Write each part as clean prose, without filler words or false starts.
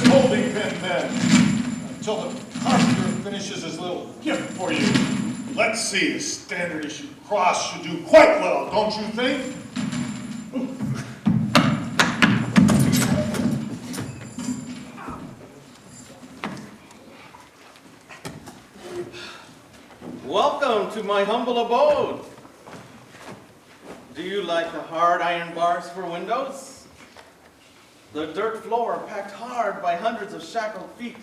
this holding pen, then, until the carpenter finishes his little gift for you. Let's see, a standard issue cross should do quite well, don't you think? Welcome to my humble abode. Do you like the hard iron bars for windows? The dirt floor packed hard by hundreds of shackled feet?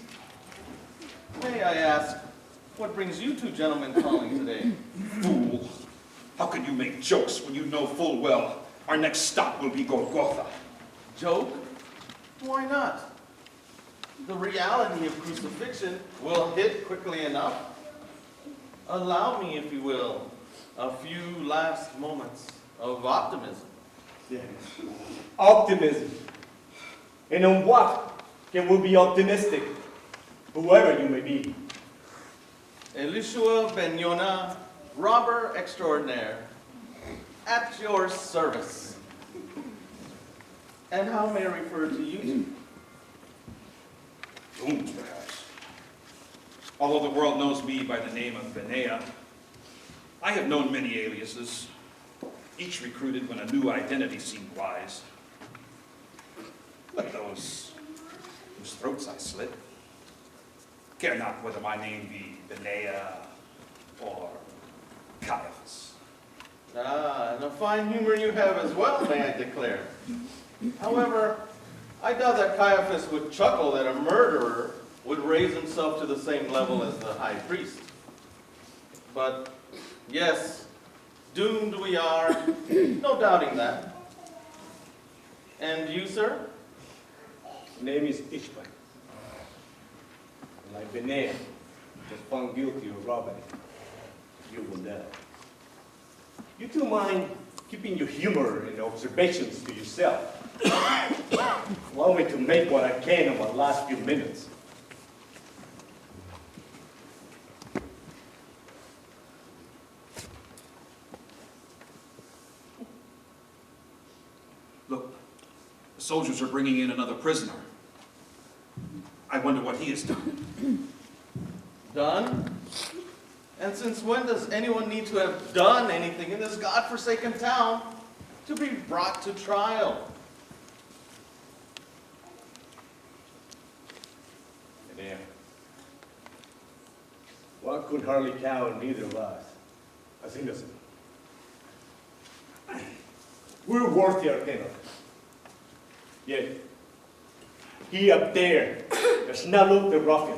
May I ask, what brings you two gentlemen calling today? Fool! How can you make jokes when you know full well our next stop will be Golgotha? Joke? Why not? The reality of crucifixion will hit quickly enough. Allow me, if you will, a few last moments of optimism. Yes. Optimism. And on what can we be optimistic, whoever you may be? Elishua Ben Yonah, robber extraordinaire, at your service. And how may I refer to you two? Doomed, perhaps. Although the world knows me by the name of Vianney, I have known many aliases, each recruited when a new identity seemed wise. Like those whose throats I slit. Care not whether my name be Vianney or Caiaphas. Ah, and a fine humor you have as well, may I declare. However, I doubt that Caiaphas would chuckle that a murderer would raise himself to the same level as the high priest. But, yes, doomed we are, no doubting that. And you, sir? My name is Ishmael. Like Vianney was found guilty of robbery. You will die. You two mind keeping your humor and observations to yourself? Allow me to make what I can in my last few minutes. Look, the soldiers are bringing in another prisoner. I wonder what he has done. Done? And since when does anyone need to have done anything in this godforsaken town to be brought to trial? Vianney, one could hardly count neither of us as innocent. We're worthy our penalty. Yet, he up there does not look the ruffian.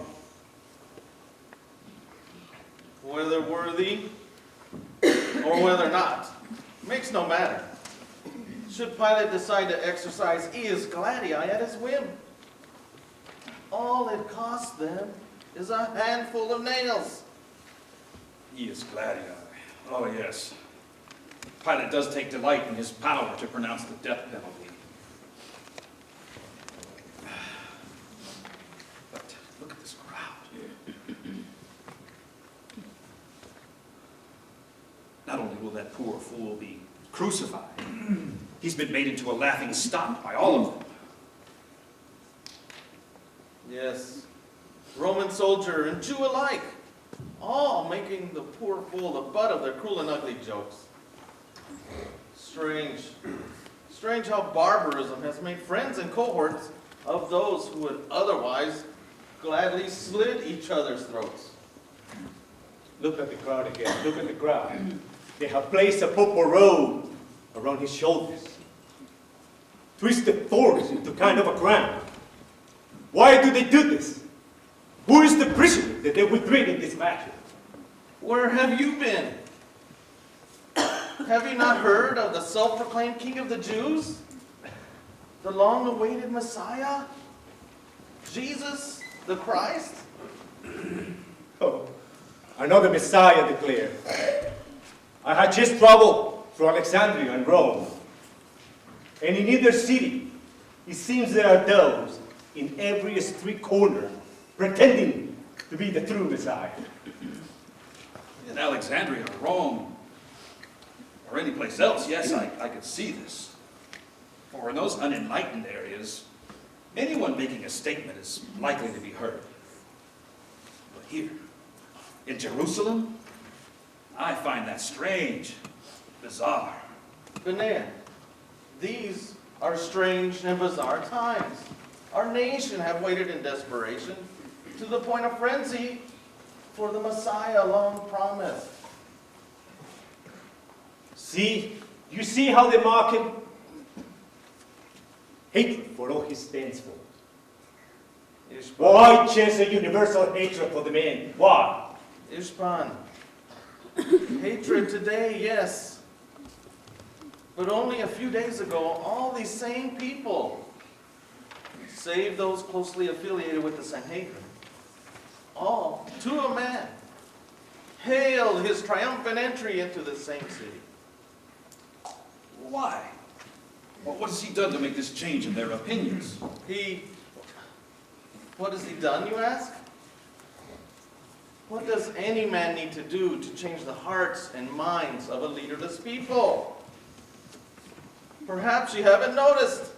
Whether worthy or whether not, makes no matter. Should Pilate decide to exercise ius gladii at his whim, all it costs them is a handful of nails. He is gladii. Oh, yes. Pilate does take delight in his power to pronounce the death penalty. But look at this crowd. Not only will that poor fool be crucified, he's been made into a laughing stock by all of them. Yes, Roman soldier and Jew alike, all making the poor fool the butt of their cruel and ugly jokes. Strange. Strange how barbarism has made friends and cohorts of those who would otherwise gladly slit each other's throats. Look at the crowd again. Look at the crowd. They have placed a purple robe around his shoulders, twisted thorns into kind of a crown. Why do they do this? Who is the prisoner that they would bring in this fashion? Where have you been? Have you not heard of the self-proclaimed King of the Jews? The long-awaited Messiah? Jesus, the Christ? Oh, another Messiah declared. I had just traveled through Alexandria and Rome. And in either city, it seems there are those in every street corner pretending to be the true Messiah. In Alexandria, Rome, or any place else, yes, I could see this. For in those unenlightened areas, Anyone making a statement is likely to be heard. But here, in Jerusalem, I find that strange, bizarre. Vianney, these are strange and bizarre times. Our nation have waited in desperation to the point of frenzy for the Messiah long promised. You see how they mock him? Hatred for all he stands for. Why chase a universal hatred for the man? Why? Ishpan, hatred today, yes. But only a few days ago, all these same people, save those closely affiliated with the Sanhedrin, all, to a man, hailed his triumphant entry into the same city. Why? What has he done to make this change in their opinions? What has he done, you ask? What does any man need to do to change the hearts and minds of a leaderless people? Perhaps you haven't noticed.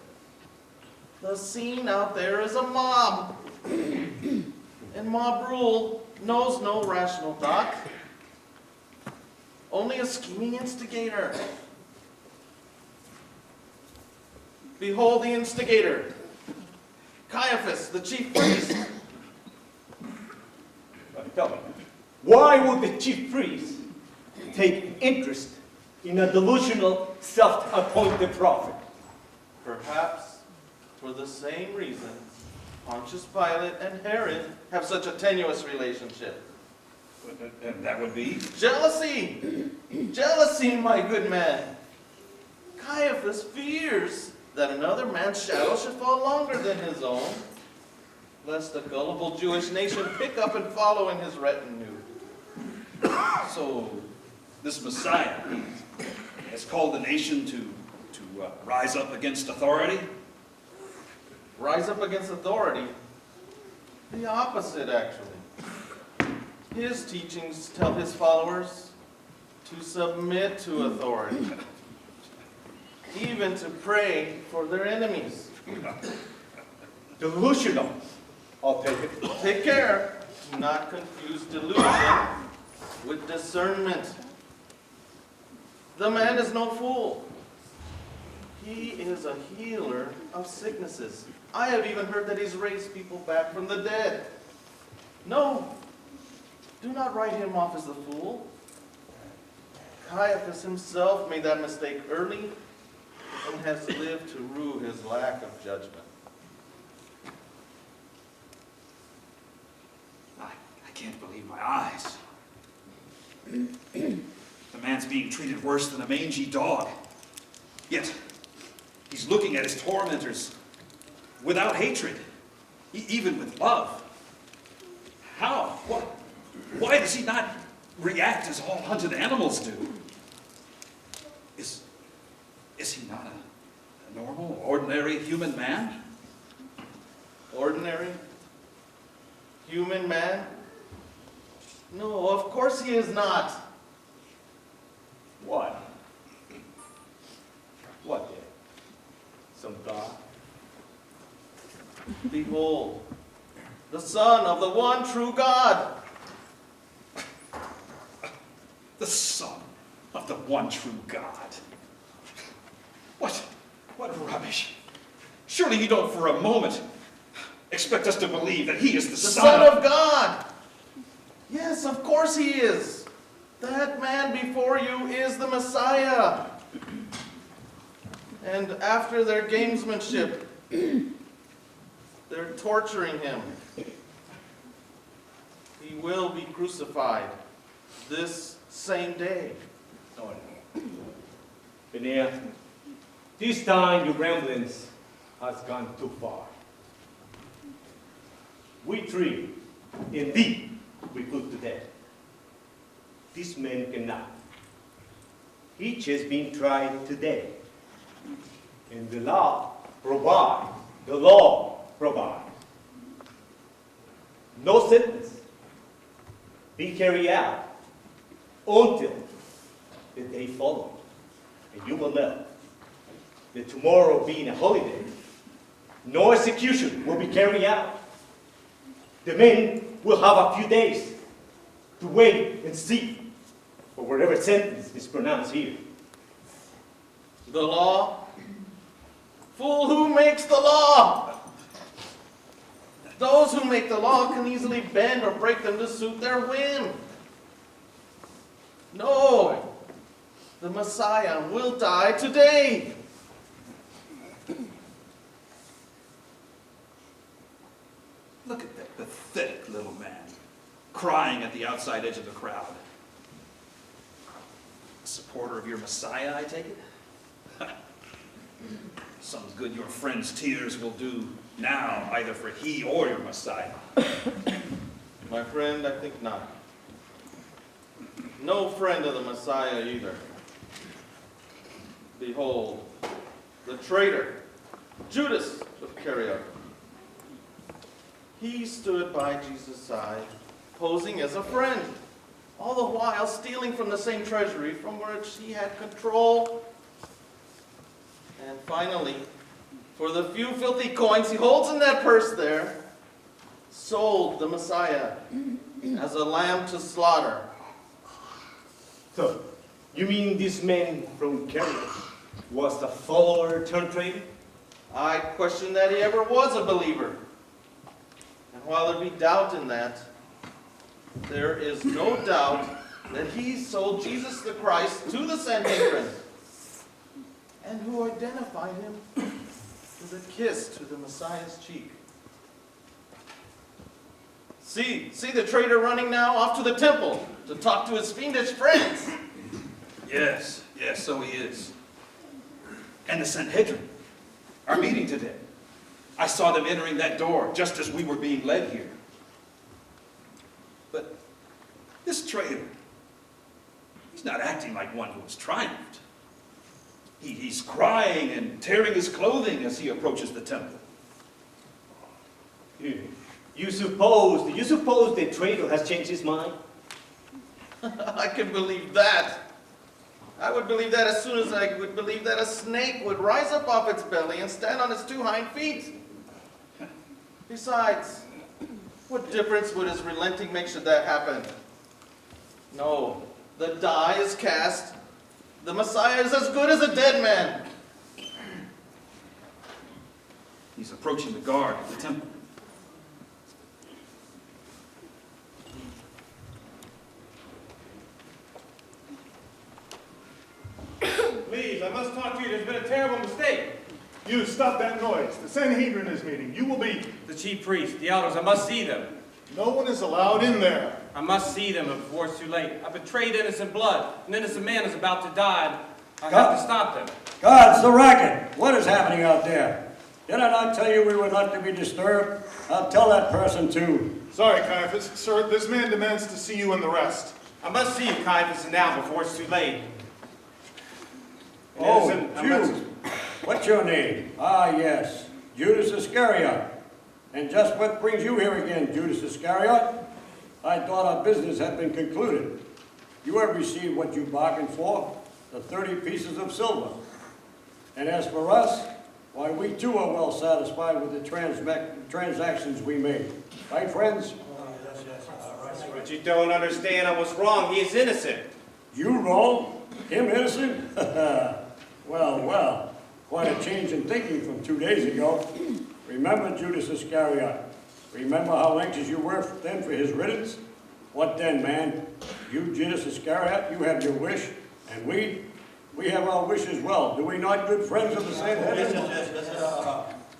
The scene out there is a mob. And mob rule knows no rational thought. Only a scheming instigator. Behold the instigator, Caiaphas, the chief priest. Tell me, why would the chief priest take interest in a delusional, self-appointed prophet? Perhaps for the same reason Pontius Pilate and Herod have such a tenuous relationship. And that would be? Jealousy! Jealousy, my good man. Caiaphas fears that another man's shadow should fall longer than his own, lest the gullible Jewish nation pick up and follow in his retinue. So, this Messiah has called the nation to rise up against authority? Rise up against authority? The opposite, actually. His teachings tell his followers to submit to authority, even to pray for their enemies. Delusional, I'll take it. Take care, do not confuse delusion with discernment. The man is no fool. He is a healer of sicknesses. I have even heard that he's raised people back from the dead. No, do not write him off as the fool. Caiaphas himself made that mistake early and has lived to rue his lack of judgment. I can't believe my eyes. The man's being treated worse than a mangy dog. Yet, he's looking at his tormentors without hatred, even with love. How? Why does he not react as all hunted animals do? Is he not a normal, ordinary human man? Ordinary? Human man? No, of course he is not. What? What then? Some God? Behold, the Son of the one true God. The Son of the one true God. What rubbish. Surely you don't for a moment expect us to believe that he is the Son of God. Yes, of course he is. That man before you is the Messiah. And after their gamesmanship, they're torturing him. He will be crucified this same day. No. Vianney, this time your ramblings has gone too far. We three, indeed, we put to death. This man cannot. Each has been tried today. And the law provides. The law provides. No sentence be carried out until the day following. And you will know that tomorrow being a holiday, no execution will be carried out. The men will have a few days to wait and see for whatever sentence is pronounced here. The law? Fool, who makes the law? Those who make the law can easily bend or break them to suit their whim. No, the Messiah will die today. Look at that pathetic little man, crying at the outside edge of the crowd. A supporter of your Messiah, I take it? Some good your friend's tears will do now, either for he or your Messiah. My friend, I think not. No friend of the Messiah either. Behold, the traitor, Judas Iscariot. He stood by Jesus' side, posing as a friend, all the while stealing from the same treasury from which he had control. And finally, for the few filthy coins he holds in that purse there, sold the Messiah as a lamb to slaughter. So, you mean this man from Carrier was a follower turned traitor? I question that he ever was a believer. And while there be doubt in that, there is no doubt that he sold Jesus the Christ to the Sanhedrin, and who identified him with a kiss to the Messiah's cheek. See the traitor running now off to the temple to talk to his fiendish friends. Yes, so he is. And the Sanhedrin are meeting today. I saw them entering that door just as we were being led here. But this traitor, he's not acting like one who has triumphed. He's crying and tearing his clothing as he approaches the temple. Do you suppose the traitor has changed his mind? I can believe that. I would believe that as soon as I would believe that a snake would rise up off its belly and stand on its two hind feet. Besides, what difference would his relenting make should that happen? No, the die is cast. The Messiah is as good as a dead man. He's approaching the guard at the temple. Please, I must talk to you. There's been a terrible mistake. You stop that noise. The Sanhedrin is meeting. You will be. The chief priest, the elders, I must see them. No one is allowed in there. I must see them before it's too late. I betrayed innocent blood. An innocent man is about to die. I have to stop them. God's the racket. What is happening out there? Did I not tell you we were not to be disturbed? I'll tell that person too. Sorry, Caiaphas. Sir, this man demands to see you and the rest. I must see you, Caiaphas, now before it's too late. An Oh, innocent- I Jude. must- What's your name? Ah, yes. Judas Iscariot. And just what brings you here again, Judas Iscariot? I thought our business had been concluded. You have received what you bargained for, the 30 pieces of silver. And as for us, why, we too are well satisfied with the transactions we made. Right, friends? But you don't understand. I was wrong. He is innocent. You wrong? Him innocent? Well, quite a change in thinking from 2 days ago. Remember Judas Iscariot. Remember how anxious you were then for his riddance? What then, man? You, Judas Iscariot, you have your wish, and we have our wish as well. Do we not, good friends of the Sanhedrin?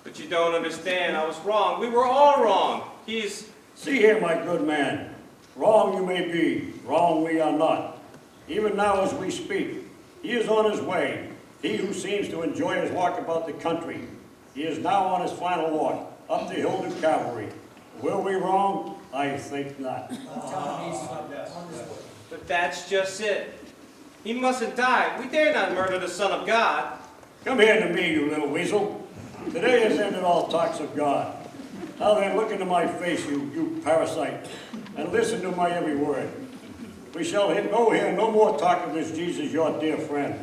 But you don't understand. I was wrong. We were all wrong. He's... See here, my good man. Wrong you may be, wrong we are not. Even now as we speak, he is on his way. He who seems to enjoy his walk about the country. He is now on his final walk, up the hill to Calvary. Were we wrong? I think not. But that's just it. He mustn't die. We dare not murder the Son of God. Come here to me, you little weasel. Today has ended all talks of God. Now then, look into my face, you parasite, and listen to my every word. We shall hear no more talk of this Jesus, your dear friend.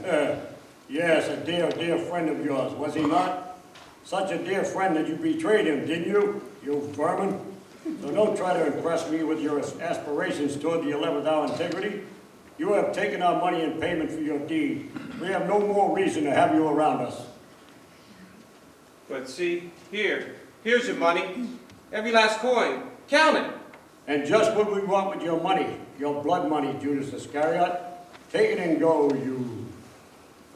Yes, a dear friend of yours, was he not? Such a dear friend that you betrayed him, didn't you, you vermin? So don't try to impress me with your aspirations toward the 11th hour integrity. You have taken our money in payment for your deed. We have no more reason to have you around us. But see, here's your money. Every last coin. Count it. And just what we want with your money, your blood money, Judas Iscariot. Take it and go, you.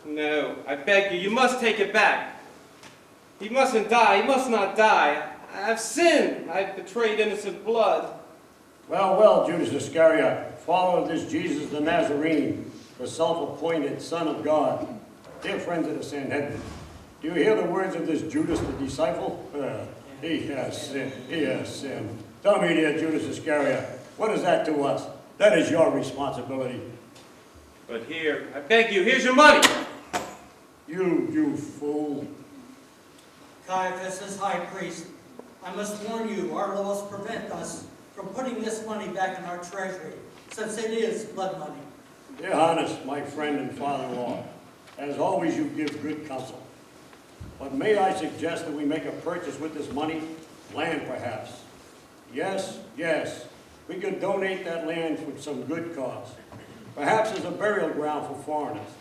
No, I beg you, you must take it back. He mustn't die, he must not die. I've sinned, I've betrayed innocent blood. Well, well, Judas Iscariot, follower of this Jesus the Nazarene, the self-appointed Son of God. Dear friends of the Sanhedrin, do you hear the words of this Judas the disciple? He has sinned, he has sinned. Tell me, dear Judas Iscariot, what is that to us? That is your responsibility. But here, I beg you, here's your money. You fool. Caiaphas, as high priest, I must warn you, our laws prevent us from putting this money back in our treasury, since it is blood money. Dear Highness, my friend and father-in-law, as always you give good counsel. But may I suggest that we make a purchase with this money? Land, perhaps. Yes, yes, we could donate that land for some good cause. Perhaps as a burial ground for foreigners.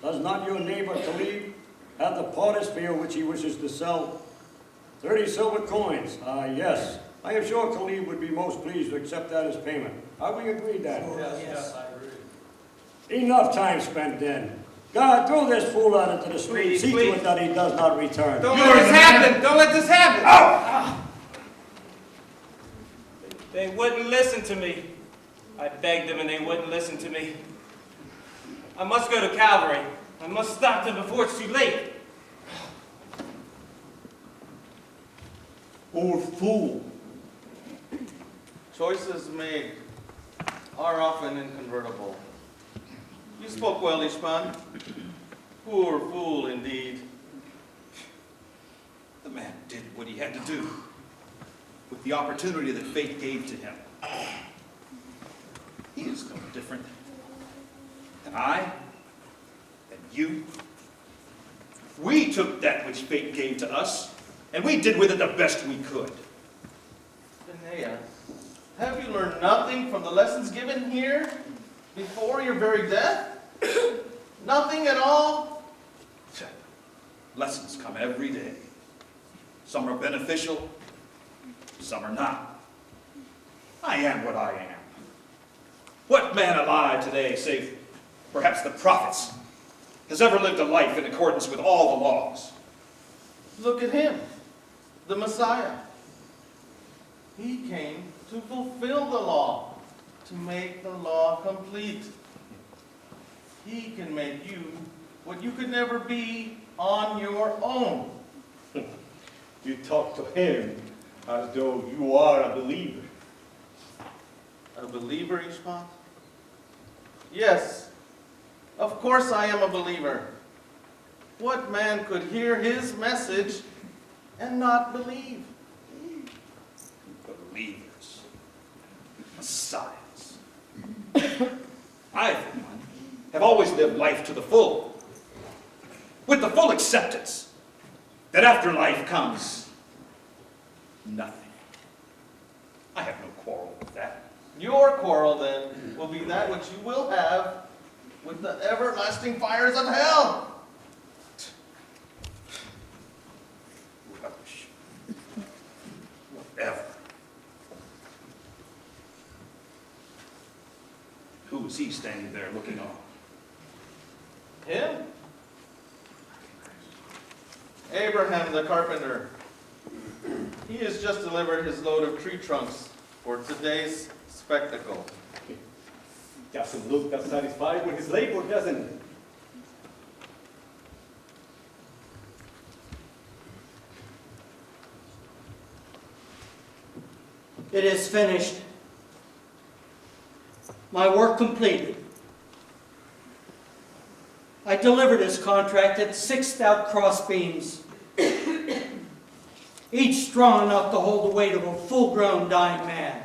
Does not your neighbor Khalid have the potter's field which he wishes to sell? 30 silver coins. Yes. I am sure Khalid would be most pleased to accept that as payment. Have we agreed that? Yes. I agree. Enough time spent then. God, throw this fool out into the street. Please, See to please. it that he does not return. Don't let this happen! Don't let this happen! They wouldn't listen to me. I begged them and they wouldn't listen to me. I must go to Calvary. I must stop them before it's too late. Poor fool. Choices made are often inconvertible. You spoke well, Ishpan. Poor fool indeed. The man did what he had to do with the opportunity that fate gave to him. He is no different than I, than you. We took that which fate gave to us, and we did with it the best we could. Benea, have you learned nothing from the lessons given here before your very death? Nothing at all? Lessons come every day. Some are beneficial, some are not. I am what I am. What man alive today, save perhaps the prophets, has ever lived a life in accordance with all the laws? Look at him, the Messiah. He came to fulfill the law, to make the law complete. He can make you what you could never be on your own. You talk to him as though you are a believer. A believer, Ishpan? Yes, of course I am a believer. What man could hear his message and not believe? Believers, messiahs. I, for one, have always lived life to the full, with the full acceptance that after life comes nothing. I have no quarrel with that. Your quarrel, then, will be that which you will have with the everlasting fires of hell. Rubbish. Whatever. Who is he standing there looking on? Him? Abraham the carpenter. He has just delivered his load of tree trunks for today's spectacle. Doesn't look that satisfied with his labor, doesn't he? It is finished. My work completed. I delivered his contract at 6 stout cross beams, each strong enough to hold the weight of a full-grown dying man.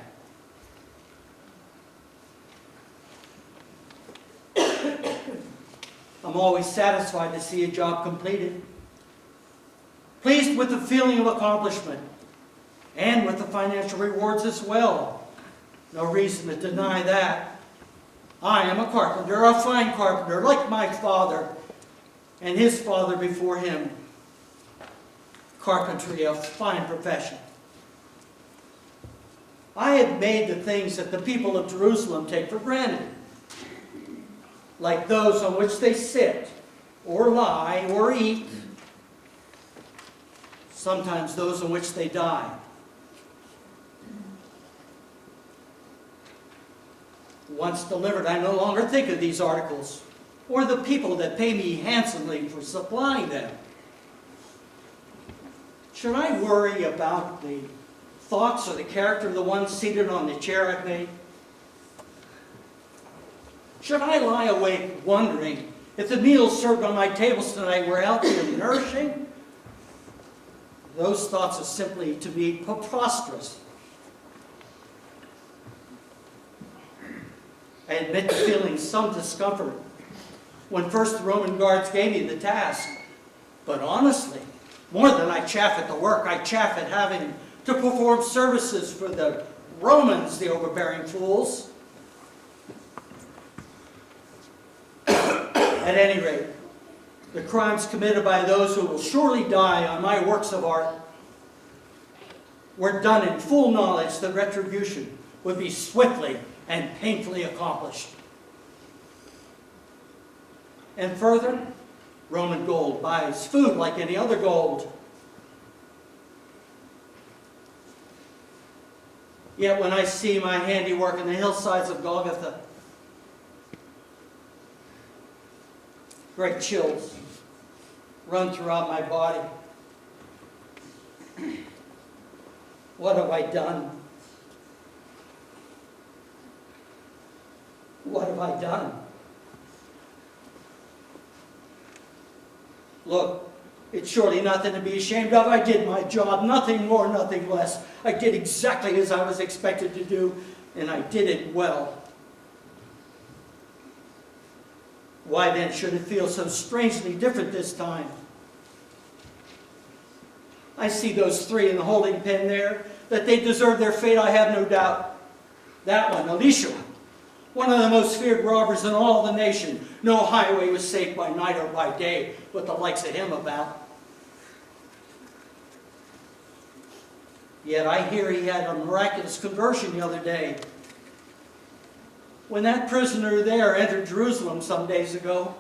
I'm always satisfied to see a job completed. Pleased with the feeling of accomplishment and with the financial rewards as well. No reason to deny that. I am a carpenter, a fine carpenter, like my father and his father before him. Carpentry, a fine profession. I have made the things that the people of Jerusalem take for granted, like those on which they sit, or lie, or eat, sometimes those on which they die. Once delivered, I no longer think of these articles, or the people that pay me handsomely for supplying them. Should I worry about the thoughts or the character of the one seated on the chair I've made? Should I lie awake wondering if the meals served on my tables tonight were healthy and nourishing? Those thoughts are simply, to me, preposterous. I admit to feeling some discomfort when first the Roman guards gave me the task. But honestly, more than I chafe at the work, I chafe at having to perform services for the Romans, the overbearing fools. At any rate, the crimes committed by those who will surely die on my works of art were done in full knowledge that retribution would be swiftly and painfully accomplished. And further, Roman gold buys food like any other gold. Yet when I see my handiwork in the hillsides of Golgotha, great chills run throughout my body. What have I done? What have I done? Look, it's surely nothing to be ashamed of. I did my job, nothing more, nothing less. I did exactly as I was expected to do, and I did it well. Why then should it feel so strangely different this time? I see those three in the holding pen there, that they deserve their fate, I have no doubt. That one, Elisha, one of the most feared robbers in all the nation. No highway was safe by night or by day with the likes of him about. Yet I hear he had a miraculous conversion the other day. When that prisoner there entered Jerusalem some days ago,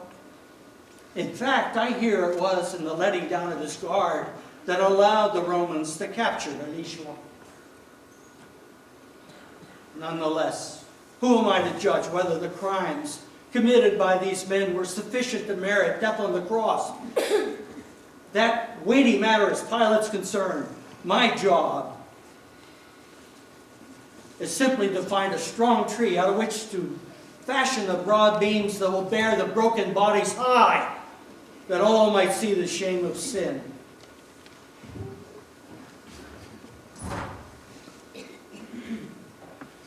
in fact, I hear it was in the letting down of his guard that allowed the Romans to capture Elisha. Nonetheless, who am I to judge whether the crimes committed by these men were sufficient to merit death on the cross? That weighty matter is Pilate's concern. My job is simply to find a strong tree out of which to fashion the broad beams that will bear the broken bodies high, that all might see the shame of sin.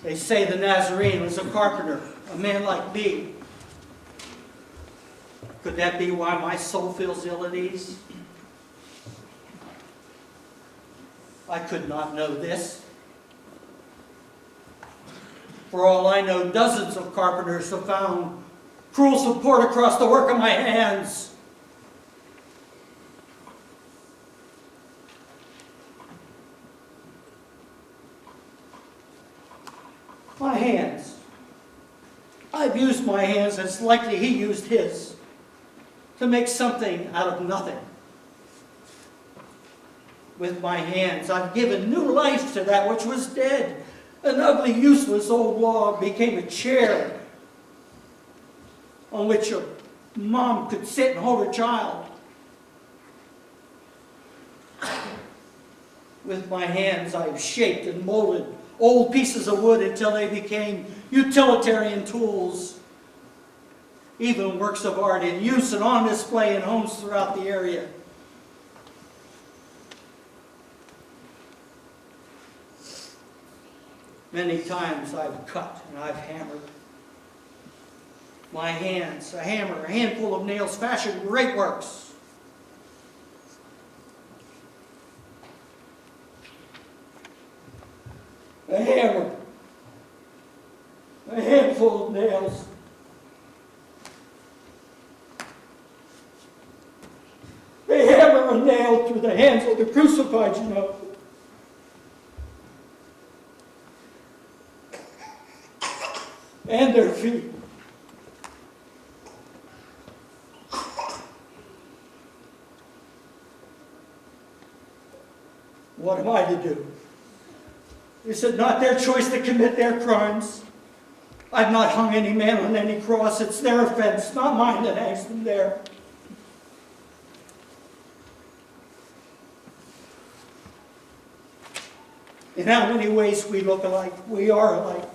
They say the Nazarene was a carpenter, a man like me. Could that be why my soul feels ill at ease? I could not know this. For all I know, dozens of carpenters have found cruel support across the work of my hands. My hands. I've used my hands as likely he used his to make something out of nothing. With my hands, I've given new life to that which was dead. An ugly, useless old log became a chair on which a mom could sit and hold her child. With my hands, I've shaped and molded old pieces of wood until they became utilitarian tools, even works of art in use and on display in homes throughout the area. Many times I've cut and I've hammered. My hands, a hammer, a handful of nails fashioned great works. a hammer, a handful of nails. They hammer a nail through the hands of the crucified, you know. And their feet. What am I to do? Is it not their choice to commit their crimes? I've not hung any man on any cross. It's their offense, not mine, that hangs them there. In how many ways we look alike, we are alike.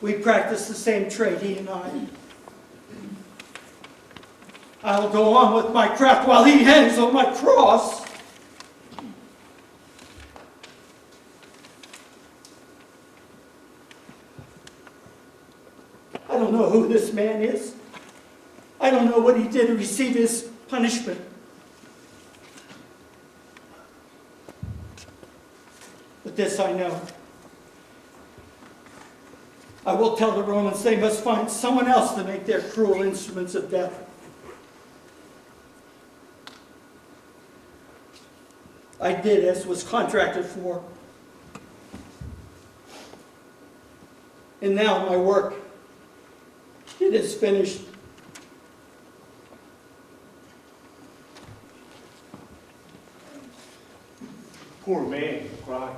We practice the same trade, he and I. I'll go on with my craft while he hangs on my cross. I don't know who this man is. I don't know what he did to receive his punishment. But this I know. I will tell the Romans they must find someone else to make their cruel instruments of death. I did as was contracted for. And now my work, it is finished. Poor man, crying.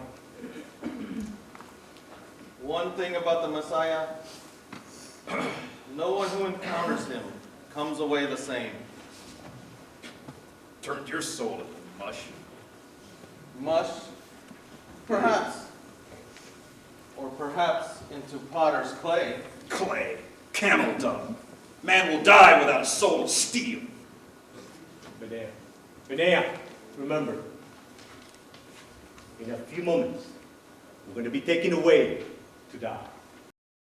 One thing about the Messiah, no one who encounters him comes away the same. Turned your soul into mush. Mush, perhaps, or perhaps into potter's clay. Clay, camel dung. Man will die without a soul of steel. Vianney, remember, in a few moments, we're going to be taken away to die.